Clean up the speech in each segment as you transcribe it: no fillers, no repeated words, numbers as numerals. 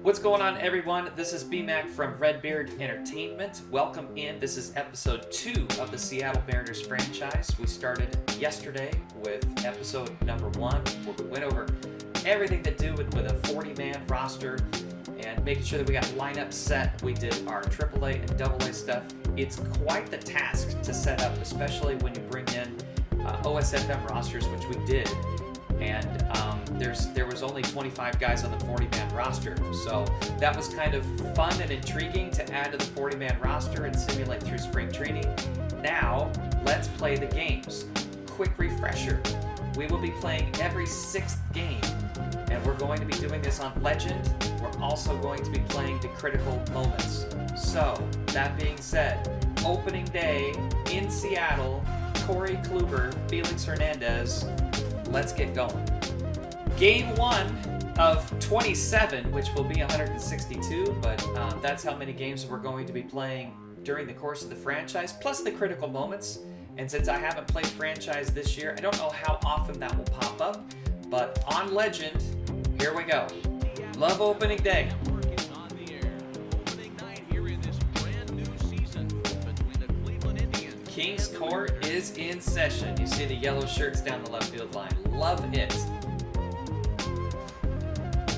What's going on, everyone? This is B-Mac from Redbeard Entertainment. Welcome in. This is episode 2 of the Seattle Mariners franchise. We started yesterday with episode number 1, where we went over everything to do with a 40-man roster and making sure that we got lineup set. We did our AAA and AA stuff. It's quite the task to set up, especially when you bring in OSFM rosters, which we did. And there was only 25 guys on the 40-man roster, so that was kind of fun and intriguing to add to the 40-man roster and simulate through spring training. Now, let's play the games. Quick refresher. We will be playing every 6th game, and we're going to be doing this on Legend. We're also going to be playing the critical moments. So, that being said, opening day in Seattle, Corey Kluber, Felix Hernandez. Let's get going. Game 1 of 27, which will be 162, but that's how many games we're going to be playing during the course of the franchise, plus the critical moments. And since I haven't played franchise this year, I don't know how often that will pop up, but on Legend, here we go. Love opening day. Kings Court is in session. You see the yellow shirts down the left field line. Love it.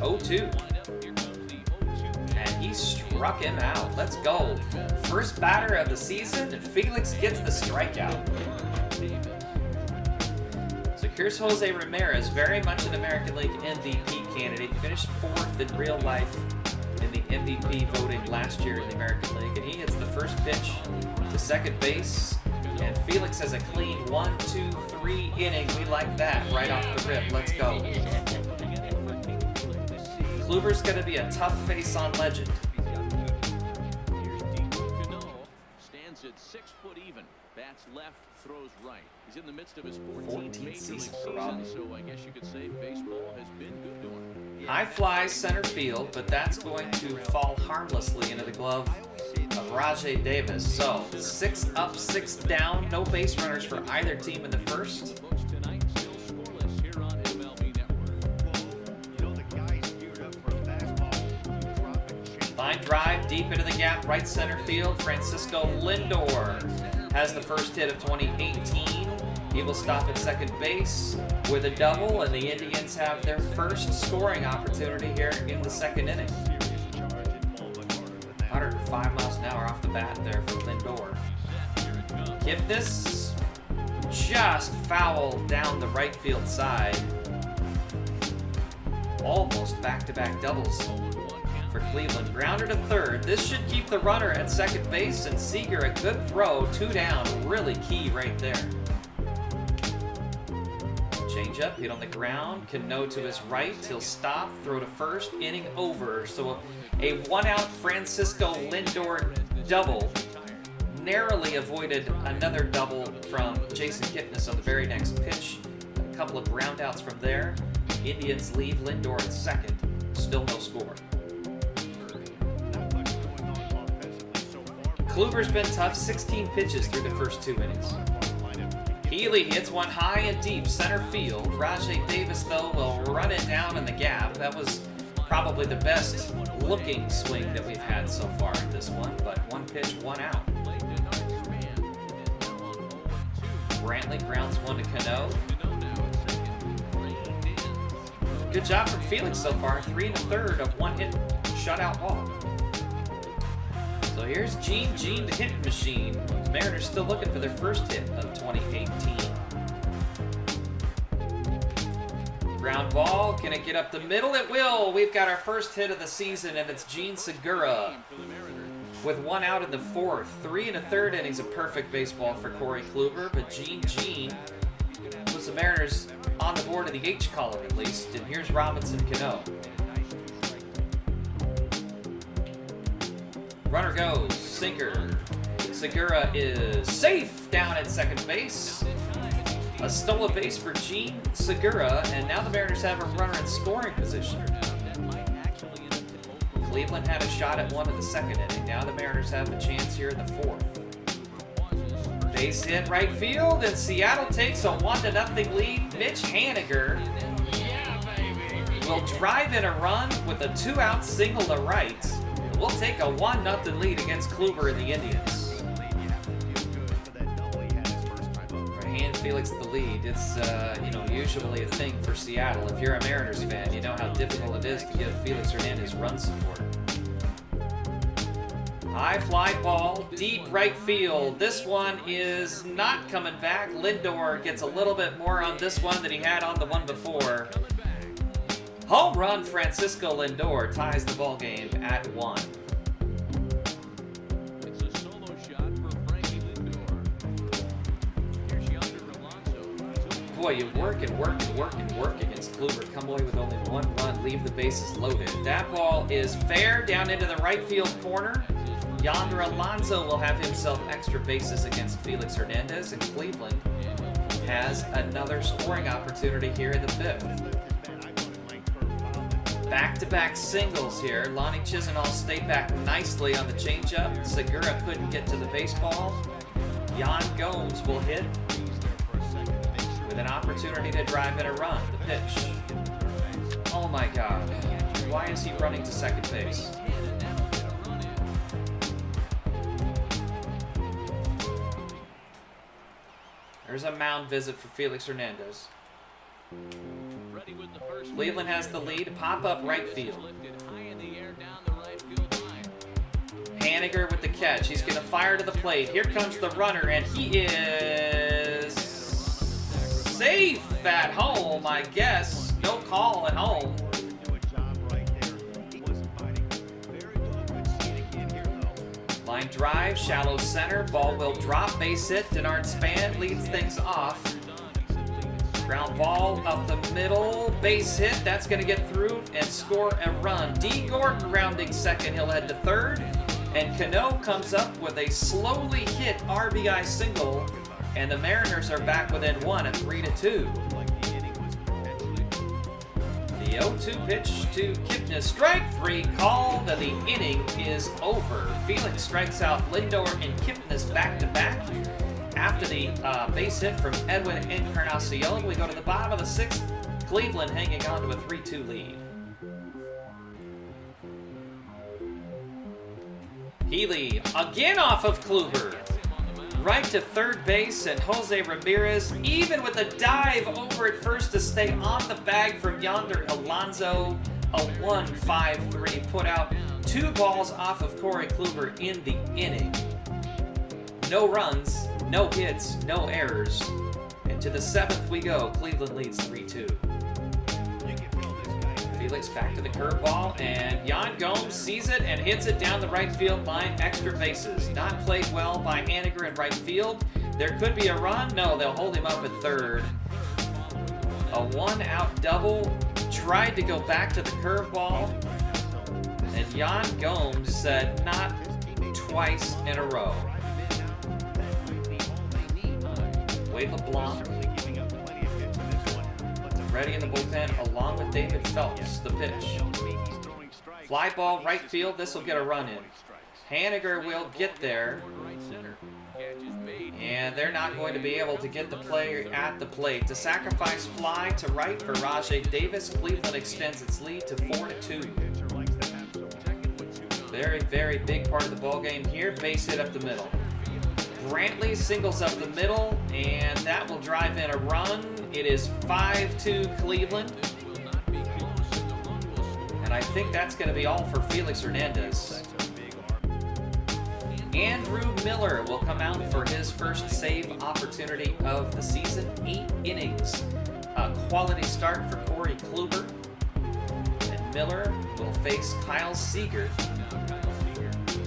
0-2. And he struck him out. Let's go. First batter of the season, and Felix gets the strikeout. So here's Jose Ramirez, very much an American League MVP candidate. Finished 4th in real life in the MVP voting last year in the American League. And he hits the first pitch to second base. And Felix has a clean 1, 2, 3 inning. We like that right off the rip. Let's go. Kluber's going to be a tough face on Legend. Stands at 6 foot even. Bats left, throws right. He's in the midst of his 14th season for Robbie. So I guess you could say baseball has been good to him. High fly center field, but that's going to fall harmlessly into the glove of Rajay Davis. So 6 up, 6 down, no base runners for either team in the first. Line drive deep into the gap, right center field. Francisco Lindor has the first hit of 2018. He will stop at second base with a double, and the Indians have their first scoring opportunity here in the second inning. 105 miles an hour off the bat there for Lindor. Kipnis just foul down the right field side. Almost back-to-back doubles for Cleveland. Grounder to third. This should keep the runner at second base, and Seager a good throw. 2 down. Really key right there. Change up, hit on the ground. Cano to his right. He'll stop, throw to first. Inning over. So a 1-out Francisco Lindor double. Narrowly avoided another double from Jason Kipnis on the very next pitch. A couple of ground outs from there. Indians leave Lindor at second. Still no score. Kluber's been tough. 16 pitches through the first 2 innings. Healy hits one high and deep center field. Rajay Davis, though, will run it down in the gap. That was probably the best looking swing that we've had so far in this one, but 1 pitch, 1 out. Brantley grounds 1 to Cano. Good job from Felix so far. 3 1/3 of 1 hit shutout walk. So here's Gene the hit machine. Mariners still looking for their first hit of 2018. Ground ball, can it get up the middle? It will. We've got our first hit of the season, and it's Gene Segura with 1 out in the 4th. 3 1/3 innings of perfect baseball for Corey Kluber, but Gene puts the Mariners on the board in the H column at least. And here's Robinson Cano. Runner goes, sinker, Segura is safe down at second base. A stolen base for Gene Segura, and now the Mariners have a runner in scoring position. Cleveland had a shot at one in the second inning. Now the Mariners have a chance here in the fourth. Base hit right field, and Seattle takes a 1-0 lead. Mitch Haniger will drive in a run with a 2-out single to right. We'll take a 1-0 lead against Kluber and the Indians. Hand Felix the lead. It's usually a thing for Seattle. If you're a Mariners fan, you know how difficult it is to give Felix Hernandez run support. High fly ball, deep right field. This one is not coming back. Lindor gets a little bit more on this one than he had on the one before. Home run, Francisco Lindor ties the ball game at 1. It's a solo shot for Frankie Lindor. Here's Yonder Alonso. Boy, you work and work and work and work against Kluber. Come away with only 1 run, leave the bases loaded. That ball is fair down into the right field corner. Yonder Alonso will have himself extra bases against Felix Hernandez, and Cleveland has another scoring opportunity here in the 5th. Back-to-back singles here. Lonnie Chisenhall stayed back nicely on the changeup. Segura couldn't get to the baseball. Yan Gomes will hit with an opportunity to drive in a run. The pitch. Oh my God. Why is he running to second base? There's a mound visit for Felix Hernandez. Cleveland has the lead. Pop up right field. Haniger with the catch. He's going to fire to the plate. Here comes the runner, and he is safe at home, I guess. No call at home. Line drive, shallow center, ball will drop, base hit. Denard Span leads things off. Ground ball up the middle, base hit. That's going to get through and score a run. D. Gordon rounding second, he'll head to third. And Cano comes up with a slowly hit RBI single, and the Mariners are back within 1 at 3-2. The 0-2 pitch to Kipnis, strike 3 called, and the inning is over. Felix strikes out Lindor and Kipnis back-to-back. After the base hit from Edwin Encarnacion, we go to the bottom of the 6th. Cleveland hanging on to a 3-2 lead. Healy again off of Kluber. Right to third base, and Jose Ramirez, even with a dive over at first to stay on the bag from Yonder Alonso. A 1-5-3 put out 2 balls off of Corey Kluber in the inning. No runs, no hits, no errors. And to the 7th we go. Cleveland leads 3-2. Felix back to the curveball, and Yan Gomes sees it and hits it down the right field line. Extra bases. Not played well by Haniger in right field. There could be a run. No, they'll hold him up at third. A 1-out double. Tried to go back to the curveball, and Yan Gomes said not twice in a row. Wade LeBlanc ready in the bullpen along with David Phelps. The pitch. Fly ball right field. This will get a run in. Haniger will get there. And they're not going to be able to get the player at the plate. To sacrifice fly to right for Rajay Davis. Cleveland extends its lead to 4-2. Very, very big part of the ball game here. Base hit up the middle. Brantley singles up the middle, and that will drive in a run. It is 5-2 Cleveland. And I think that's going to be all for Felix Hernandez. Andrew Miller will come out for his first save opportunity of the season. 8 innings. A quality start for Corey Kluber. And Miller will face Kyle Seager.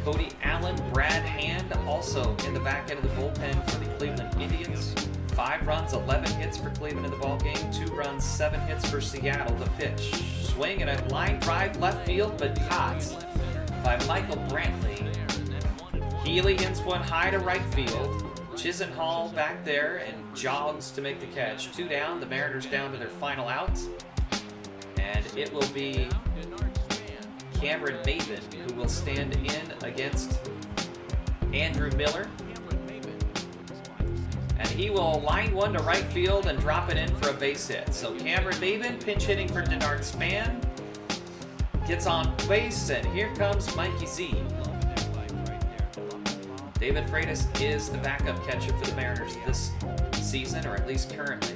Cody Allen, Brad Hand also in the back end of the bullpen for the Cleveland Indians. 5 runs, 11 hits for Cleveland in the ballgame. 2 runs, 7 hits for Seattle. The pitch. Swing and a line drive left field, but caught by Michael Brantley. Healy hits one high to right field. Chisenhall back there and jogs to make the catch. 2 down. The Mariners down to their final out. And it will be Cameron Maven who will stand in against Andrew Miller. And he will line one to right field and drop it in for a base hit. So Cameron Maven pinch hitting for Denard Span. Gets on base, and here comes Mikey Z. David Freitas is the backup catcher for the Mariners this season, or at least currently.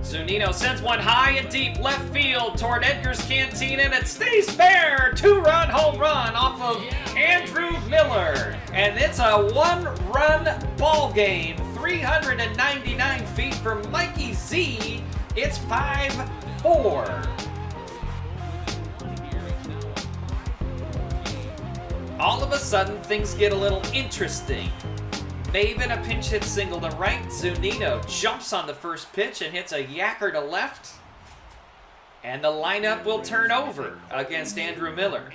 Zunino sends one high and deep left field toward Edgar's Canteen, and it stays fair. 2-run home run off of Andrew Miller. And it's a 1-run ball game. 399 feet for Mikey Z. It's 5-4. All of a sudden, things get a little interesting. Maven a pinch hit single to right. Zunino jumps on the first pitch and hits a yacker to left. And the lineup will turn over against Andrew Miller.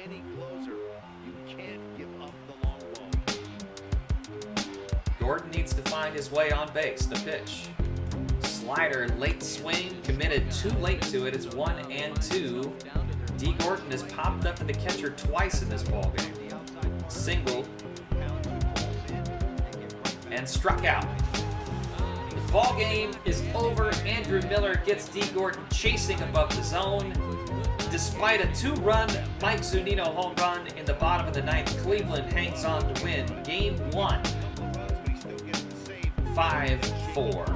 Gordon needs to find his way on base. The pitch. Slider, late swing, committed too late to it. It's 1-2. D. Gordon has popped up in the catcher twice in this ballgame. Single and struck out. The ball game is over. Andrew Miller gets D. Gordon chasing above the zone. Despite a 2-run Mike Zunino home run in the bottom of the ninth, Cleveland hangs on to win Game 1, 5-4.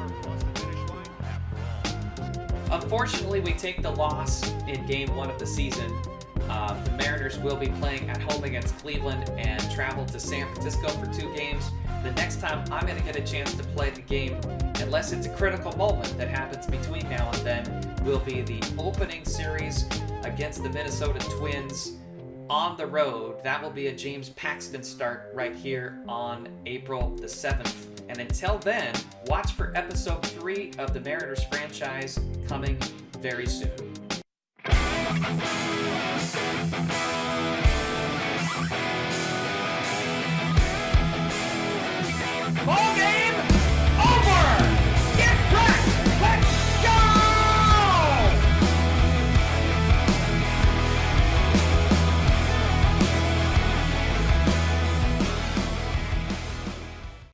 Unfortunately, we take the loss in Game 1 of the season. The Mariners will be playing at home against Cleveland and travel to San Francisco for 2 games. The next time I'm going to get a chance to play the game, unless it's a critical moment that happens between now and then, will be the opening series against the Minnesota Twins on the road. That will be a James Paxton start right here on April the 7th. And until then, watch for episode 3 of the Mariners franchise coming very soon.